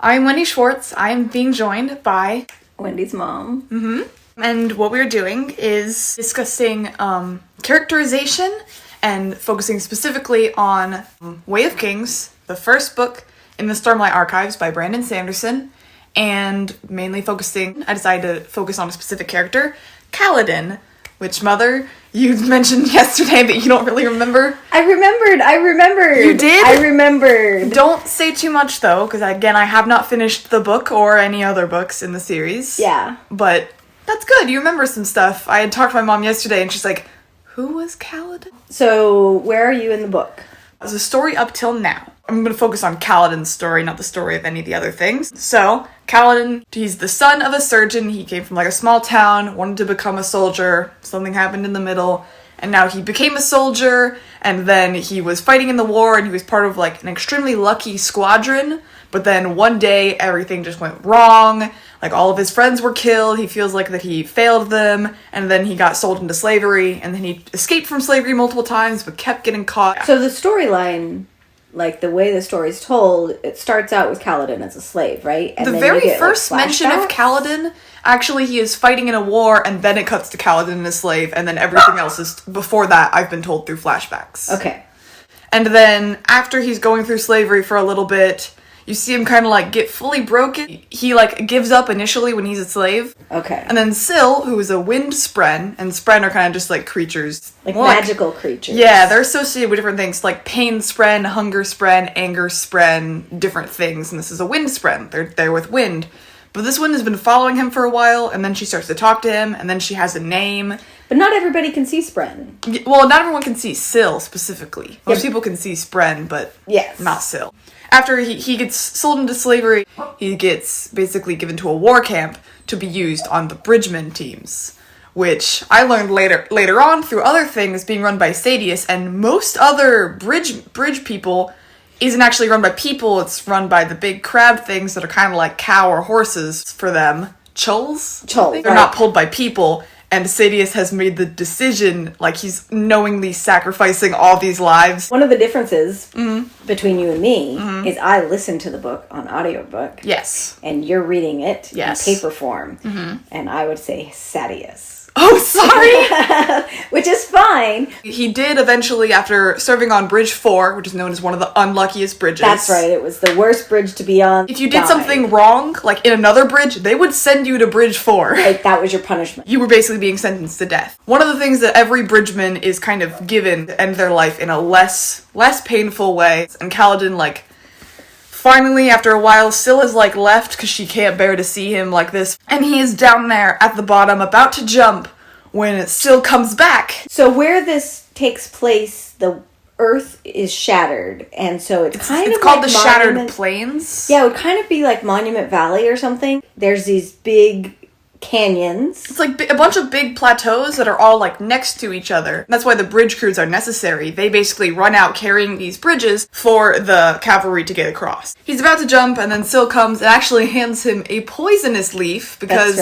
I'm Wendy Schwartz. I'm being joined by Wendy's mom. And what we're doing is discussing characterization and focusing specifically on Way of Kings, the first book in the Stormlight Archives by Brandon Sanderson, and mainly I decided to focus on a specific character, Kaladin, which, Mother, you mentioned yesterday that you don't really remember. I remembered. You did? I remembered. Don't say too much, though, because, again, I have not finished the book or any other books in the series. Yeah. But that's good. You remember some stuff. I had talked to my mom yesterday, and she's like, who was Kaladin? So, where are you in the book? As a story up till now. I'm going to focus on Kaladin's story, not the story of any of the other things. So, Kaladin, he's the son of a surgeon. He came from, a small town, wanted to become a soldier. Something happened in the middle, and now he became a soldier, and then he was fighting in the war, and he was part of, an extremely lucky squadron. But then one day, everything just went wrong. All of his friends were killed. He feels like that he failed them, and then he got sold into slavery, and then he escaped from slavery multiple times, but kept getting caught. So the storyline, the way the story's told, it starts out with Kaladin as a slave, right? And the then very you get, first mention of Kaladin, actually he is fighting in a war, and then it cuts to Kaladin as a slave, and then everything else is, before that, I've been told through flashbacks. Okay. And then, after he's going through slavery for a little bit, you see him kind of, get fully broken. He, gives up initially when he's a slave. Okay. And then Syl, who is a wind spren, and spren are kind of just, creatures. Magical creatures. Yeah, they're associated with different things, pain spren, hunger spren, anger spren, different things, and this is a wind spren. They're with wind. But this one has been following him for a while, and then she starts to talk to him, and then she has a name. But not everybody can see spren. Well, not everyone can see Syl, specifically. Most people can see spren, but not Syl. After he gets sold into slavery, he gets basically given to a war camp to be used on the Bridgeman teams, which I learned later on through other things being run by Sadius, and most other bridge people isn't actually run by people, it's run by the big crab things that are kind of like cow or horses for them. Chulls? They're not pulled by people. And Sadius has made the decision, he's knowingly sacrificing all these lives. One of the differences between you and me is I listen to the book on audiobook. Yes. And you're reading it in paper form. And I would say Sadius. Oh, sorry! Which is fine. He did eventually, after serving on Bridge 4, which is known as one of the unluckiest bridges. That's right, it was the worst bridge to be on. If you did something wrong, in another bridge, they would send you to Bridge 4. That was your punishment. You were basically being sentenced to death. One of the things that every bridgeman is kind of given to end their life in a less painful way, and Kaladin, finally, after a while, Syl is, left because she can't bear to see him like this. And he is down there at the bottom, about to jump, when Syl comes back. So where this takes place, the earth is shattered. And so it's called the Shattered Plains. Yeah, it would kind of be like Monument Valley or something. There's these big canyons. It's a bunch of big plateaus that are all next to each other. That's why the bridge crews are necessary. They basically run out carrying these bridges for the cavalry to get across. He's about to jump, and then Syl comes and actually hands him a poisonous leaf, because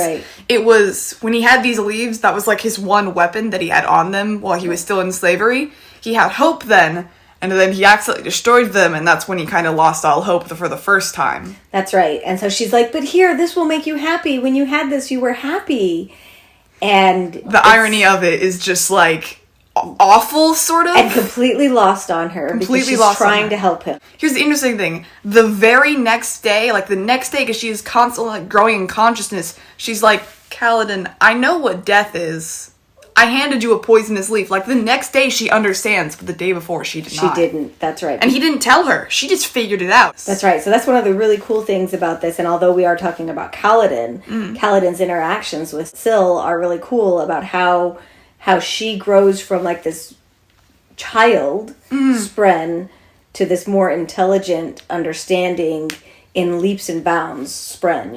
it was, when he had these leaves, that was his one weapon that he had on them while he was still in slavery. He had hope then, and then he accidentally destroyed them, and that's when he kind of lost all hope for the first time. That's right. And so she's like, but here, this will make you happy. When you had this, you were happy. And the irony of it is just, awful, sort of. And completely lost on her. Because she's trying to help him. Here's the interesting thing. The very next day, the next day, because she is constantly growing in consciousness, she's like, Kaladin, I know what death is. I handed you a poisonous leaf. The next day she understands, but the day before she did not. She didn't, that's right. And he didn't tell her. She just figured it out. That's right. So that's one of the really cool things about this, and although we are talking about Kaladin, Kaladin's interactions with Syl are really cool about how she grows from this child, spren, to this more intelligent, understanding, in leaps and bounds, spren,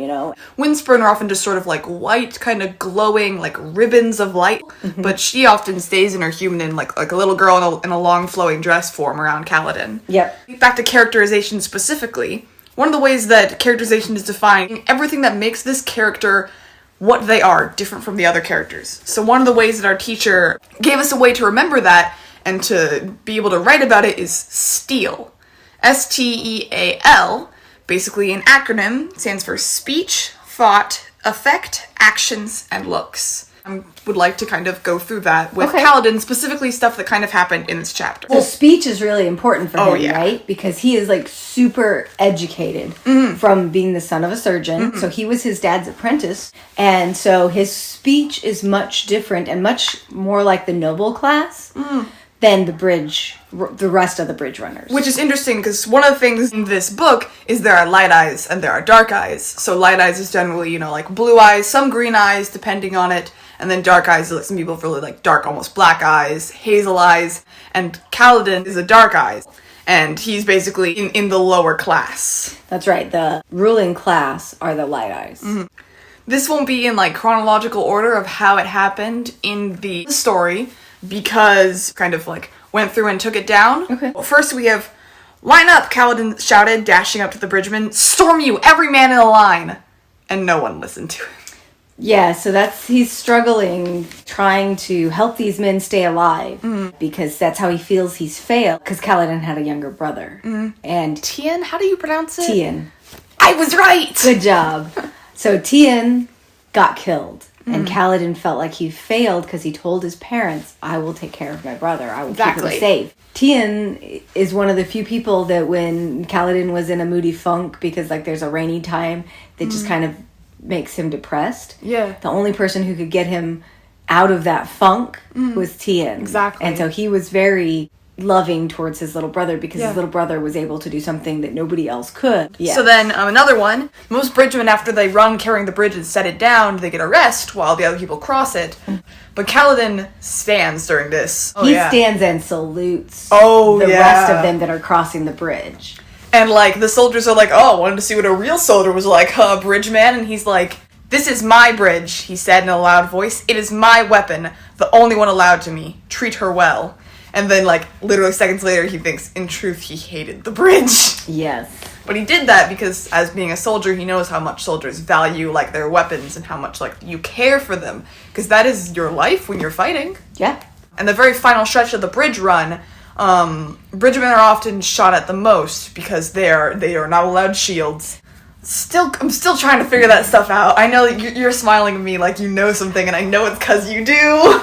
Wind spren are often just sort of white, kind of glowing, ribbons of light, but she often stays in her human in like a little girl in a long flowing dress form around Kaladin. Yep. Back to characterization specifically, one of the ways that characterization is defined, everything that makes this character what they are, different from the other characters. So one of the ways that our teacher gave us a way to remember that and to be able to write about it is steal. S-T-E-A-L. basically an acronym, stands for speech, thought, affect, actions, and looks. I would like to kind of go through that with Kaladin, specifically stuff that kind of happened in this chapter. Well, speech is really important for him, right? Because he is like super educated from being the son of a surgeon. So he was his dad's apprentice. And so his speech is much different and much more like the noble class than the rest of the bridge runners. Which is interesting because one of the things in this book is there are light eyes and there are dark eyes. So light eyes is generally, you know, like blue eyes, some green eyes, depending on it. And then dark eyes, like some people really like dark, almost black eyes, hazel eyes. And Kaladin is a dark eyes. And he's basically in the lower class. That's right. The ruling class are the light eyes. This won't be in like chronological order of how it happened in the story, because kind of like went through and took it down. Well, first we have, line up, Kaladin shouted, dashing up to the bridgemen. Storm you, every man in a line. And no one listened to him. Yeah, so he's struggling, trying to help these men stay alive, because that's how he feels he's failed, because Kaladin had a younger brother. And Tien, how do you pronounce it? Tien. I was right! Good job. So Tien got killed, and Kaladin felt like he failed because he told his parents, I will take care of my brother, I will keep him safe. Tien is one of the few people that when Kaladin was in a moody funk, because like there's a rainy time, that just kind of makes him depressed. Yeah. The only person who could get him out of that funk was Tien. Exactly. And so he was very loving towards his little brother because his little brother was able to do something that nobody else could. Yeah. So then another one, most bridgemen after they run carrying the bridge and set it down, they get a rest while the other people cross it. But Kaladin stands during this. He stands and salutes the rest of them that are crossing the bridge. And, like, the soldiers are like, oh, I wanted to see what a real soldier was like, huh, bridge man? And he's like, this is my bridge, he said in a loud voice. It is my weapon, the only one allowed to me. Treat her well. And then, like, literally seconds later, he thinks, in truth, he hated the bridge. Yes. But he did that because, as being a soldier, he knows how much soldiers value, like, their weapons and how much, like, you care for them. Because that is your life when you're fighting. Yeah. And the very final stretch of the bridge run, bridgemen are often shot at the most because they are not allowed shields. I'm still trying to figure that stuff out. I know that you're smiling at me like you know something, and I know it's because you do.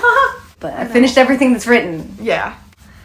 But I finished everything that's written. Yeah.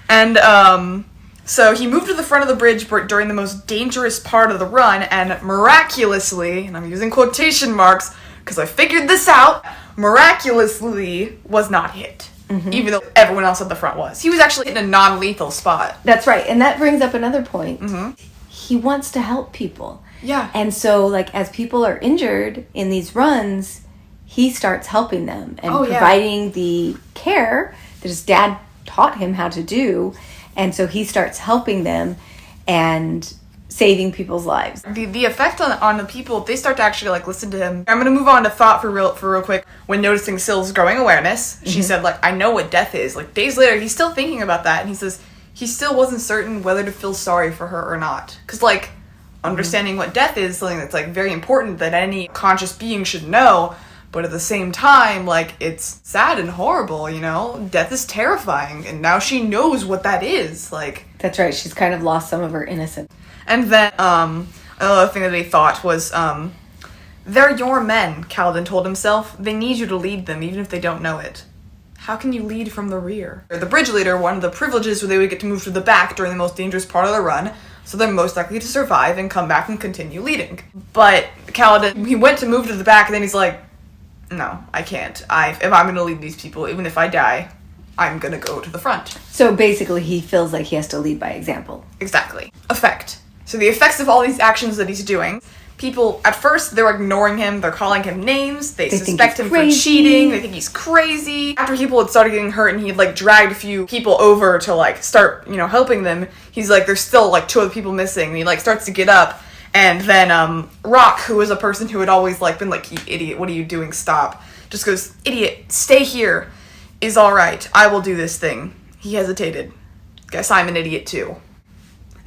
And, so he moved to the front of the bridge during the most dangerous part of the run, and miraculously, and I'm using quotation marks because I figured this out, miraculously was not hit. Even though everyone else at the front was. He was actually in a non-lethal spot. That's right. And that brings up another point. He wants to help people. Yeah. And so, like, as people are injured in these runs, he starts helping them and providing the care that his dad taught him how to do. And so he starts helping them and saving people's lives. The effect on the people, they start to actually, like, listen to him. I'm going to move on to thought for real quick. When noticing Syl's growing awareness, she said, like, I know what death is. Like, days later, he's still thinking about that, and he says he still wasn't certain whether to feel sorry for her or not. Because, like, understanding what death is something that's, like, very important that any conscious being should know, but at the same time, like, it's sad and horrible, you know? Death is terrifying, and now she knows what that is, like... That's right, she's kind of lost some of her innocence. And then, another thing that they thought was, they're your men, Kaladin told himself. They need you to lead them, even if they don't know it. How can you lead from the rear? The bridge leader, one of the privileges where they would get to move to the back during the most dangerous part of the run, so they're most likely to survive and come back and continue leading. But Kaladin, he went to move to the back, and then he's like, no, I can't. If I'm gonna lead these people, even if I die, I'm gonna go to the front. So basically, he feels like he has to lead by example. Exactly. Effect. So the effects of all these actions that he's doing, people, at first, they're ignoring him, they're calling him names, they suspect him for cheating, they think he's crazy. After people had started getting hurt and he had, like, dragged a few people over to, like, start, you know, helping them, he's like, there's still, like, 2 other people missing, and he, like, starts to get up, and then, Rock, who was a person who had always, like, been like, you idiot, what are you doing, stop, just goes, idiot, stay here, is alright, I will do this thing. He hesitated. Guess I'm an idiot, too.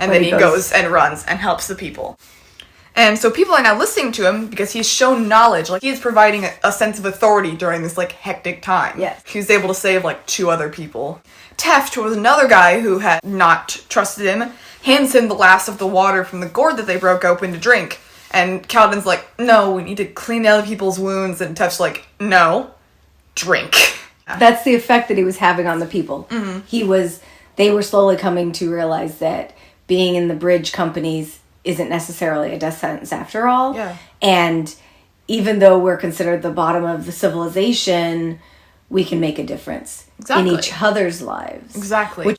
And then he goes and runs and helps the people. And so people are now listening to him because he's shown knowledge. Like, he is providing a sense of authority during this, like, hectic time. Yes. He was able to save, like, 2 other people. Teft was another guy who had not trusted him. hands him the last of the water from the gourd that they broke open to drink. And Kaladin's like, no, we need to clean other people's wounds. And Tef's like, no, drink. That's the effect that he was having on the people. Mm-hmm. They were slowly coming to realize that being in the bridge companies isn't necessarily a death sentence after all. Yeah. And even though we're considered the bottom of the civilization, we can make a difference in each other's lives. Exactly.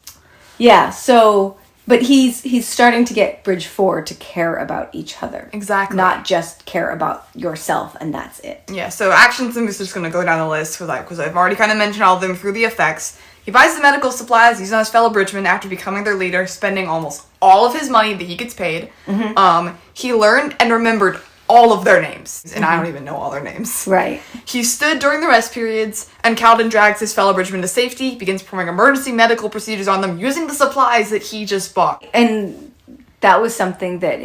But he's starting to get Bridge 4 to care about each other. Exactly. Not just care about yourself, and that's it. Yeah, so actions, I'm just going to go down the list because I've already kind of mentioned all of them through the effects. He buys the medical supplies, he's on his fellow bridgemen after becoming their leader, spending almost all of his money that he gets paid. Mm-hmm. He learned and remembered all of their names, and I don't even know all their names. Right. He stood during the rest periods, and Kaladin drags his fellow bridgemen to safety, begins performing emergency medical procedures on them using the supplies that he just bought. And that was something that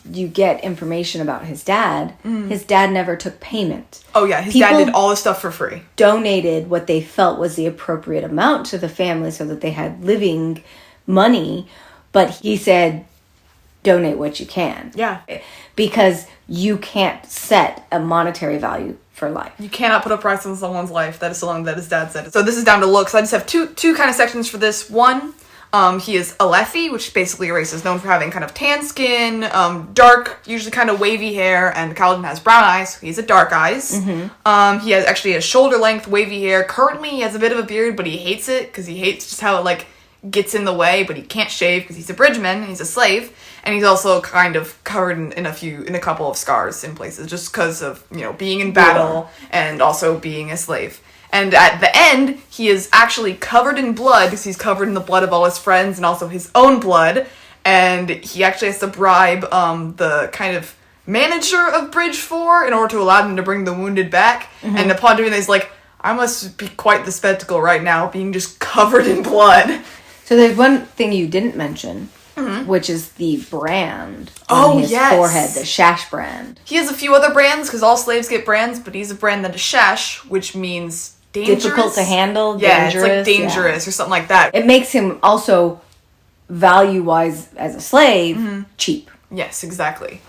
you get information about his dad. Mm. His dad never took payment. Oh yeah, his dad did all this stuff for free. Donated what they felt was the appropriate amount to the family so that they had living money, but he said, donate what you can. Yeah. Because you can't set a monetary value for life. You cannot put a price on someone's life. That is something that his dad said. So this is down to looks. I just have two kind of sections for this. One, he is Alethi, which basically a race is known for having kind of tan skin, dark, usually kind of wavy hair, and Kaladin has brown eyes. He's a dark eyes. Mm-hmm. He has actually a shoulder length wavy hair. Currently, he has a bit of a beard, but he hates it because he hates just how it gets in the way. But he can't shave because he's a bridgeman. He's a slave. And he's also kind of covered in a couple of scars in places, just because of, being in battle and also being a slave. And at the end, he is actually covered in blood, because he's covered in the blood of all his friends and also his own blood. And he actually has to bribe the kind of manager of Bridge 4 in order to allow them to bring the wounded back. Mm-hmm. And upon doing this, he's like, I must be quite the spectacle right now, being just covered in blood. So there's one thing you didn't mention. Mm-hmm. Which is the brand on his forehead, the Shash brand. He has a few other brands, because all slaves get brands, but he's a brand that is Shash, which means dangerous. Difficult to handle, dangerous. Yeah, it's like dangerous or something like that. It makes him also, value-wise as a slave, cheap. Yes, exactly.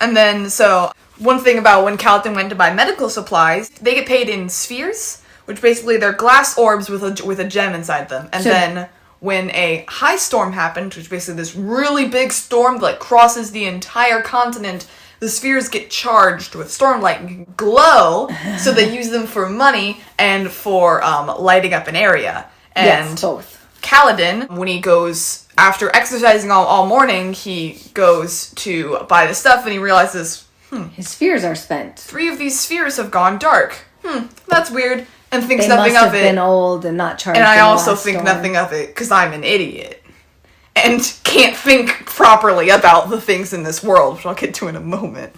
And then, so, one thing about when Kaladin went to buy medical supplies, they get paid in spheres, which basically they're glass orbs with a gem inside them. And then when a high storm happened, which is basically this really big storm that crosses the entire continent, the spheres get charged with stormlight and glow, so they use them for money and for lighting up an area. And yes, both. Kaladin, when he goes, after exercising all morning, he goes to buy the stuff and he realizes, his spheres are spent. 3 of these spheres have gone dark. That's weird. And thinks they nothing must of have it. Been old and not charged. And I also think nothing of it because I'm an idiot and can't think properly about the things in this world, which I'll get to in a moment.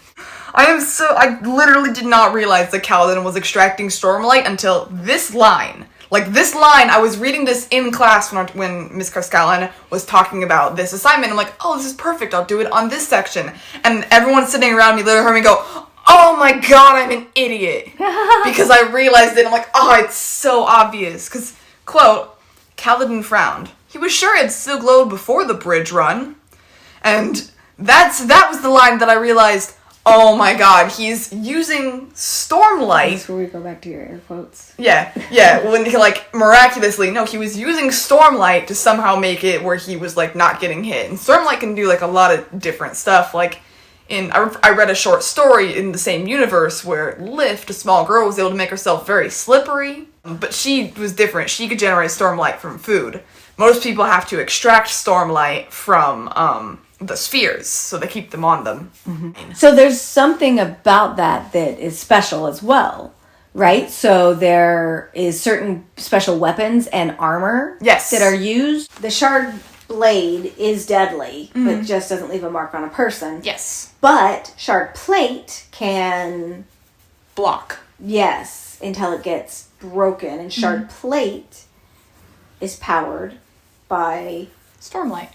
I literally did not realize that Kaladin was extracting Stormlight until this line. This line, I was reading this in class when Miss Karskalen was talking about this assignment. I'm like, oh, this is perfect. I'll do it on this section. And everyone sitting around me literally heard me go, oh my god, I'm an idiot. Because I realized it. I'm like, oh, it's so obvious. Because, quote, Kaladin frowned. He was sure it still glowed before the bridge run. And that was the line that I realized, oh my god, he's using Stormlight. That's where we go back to your air quotes. Yeah. When he, miraculously, he was using Stormlight to somehow make it where he was, not getting hit. And Stormlight can do, a lot of different stuff. I read a short story in the same universe where Lift, a small girl, was able to make herself very slippery, but she was different. She could generate Stormlight from food. Most people have to extract Stormlight from the spheres, so they keep them on them. Mm-hmm. So there's something about that is special as well, right? So there is certain special weapons and armor that are used. The shard blade is deadly, but just doesn't leave a mark on a person. Yes. But shard plate can block. Yes, until it gets broken. And shard plate is powered by Stormlight.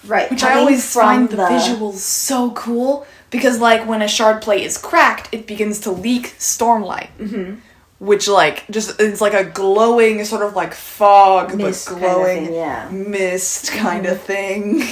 Right. Which I always find the visuals so cool, because when a shard plate is cracked, it begins to leak Stormlight. Mm-hmm. which, like, just, it's like a glowing sort of, like, fog, mist but glowing kind of thing, mist kind of thing.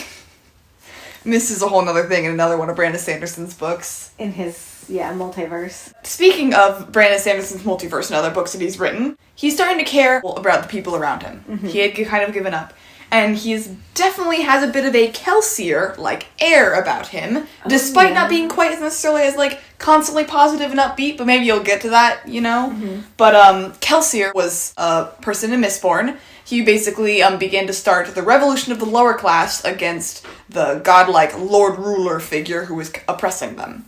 Mist is a whole nother thing in another one of Brandon Sanderson's books. In his, multiverse. Speaking of Brandon Sanderson's multiverse and other books that he's written, he's starting to care about the people around him. Mm-hmm. He had kind of given up. And he's definitely has a bit of a Kelsier-like air about him, despite not being quite as necessarily as, like, constantly positive and upbeat, but maybe you'll get to that, you know? Mm-hmm. But, Kelsier was a person in Mistborn. He basically, began to start the revolution of the lower class against the godlike Lord Ruler figure who was oppressing them.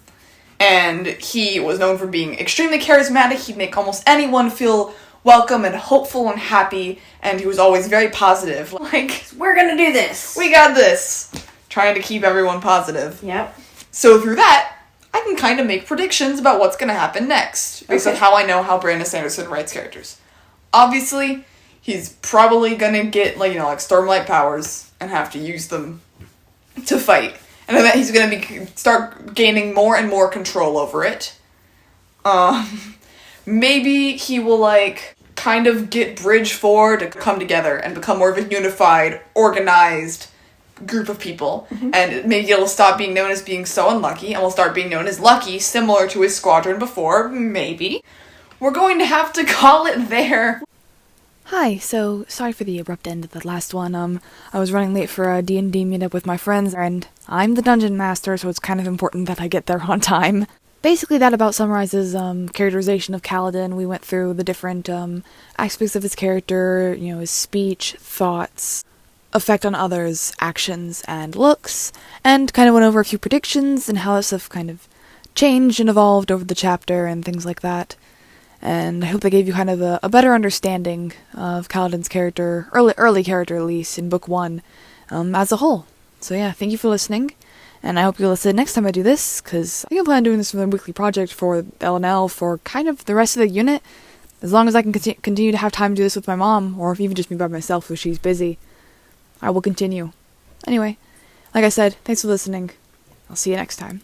And he was known for being extremely charismatic. He'd make almost anyone feel welcome and hopeful and happy, and he was always very positive. Like, we're gonna do this! We got this! Trying to keep everyone positive. Yep. So through that, I can kind of make predictions about what's gonna happen next, based on how I know how Brandon Sanderson writes characters. Obviously, he's probably gonna get, like, Stormlight powers, and have to use them to fight. And then he's gonna start gaining more and more control over it. Maybe he will, like, kind of get Bridge 4 to come together and become more of a unified, organized group of people. Mm-hmm. And maybe it'll stop being known as being so unlucky, and will start being known as Lucky, similar to his squadron before, maybe. We're going to have to call it there. Hi, so sorry for the abrupt end of the last one. I was running late for a D&D meetup with my friends, and I'm the dungeon master, so it's kind of important that I get there on time. Basically, that about summarizes characterization of Kaladin. We went through the different aspects of his character, his speech, thoughts, effect on others, actions, and looks, and kind of went over a few predictions and how that stuff kind of changed and evolved over the chapter and things like that. And I hope that gave you kind of a better understanding of Kaladin's character, early character at least, in Book 1, as a whole. So yeah, thank you for listening. And I hope you'll listen next time I do this, because I think I plan on doing this for the weekly project for L&L for kind of the rest of the unit. As long as I can continue to have time to do this with my mom, or if even just me by myself if she's busy, I will continue. Anyway, like I said, thanks for listening. I'll see you next time.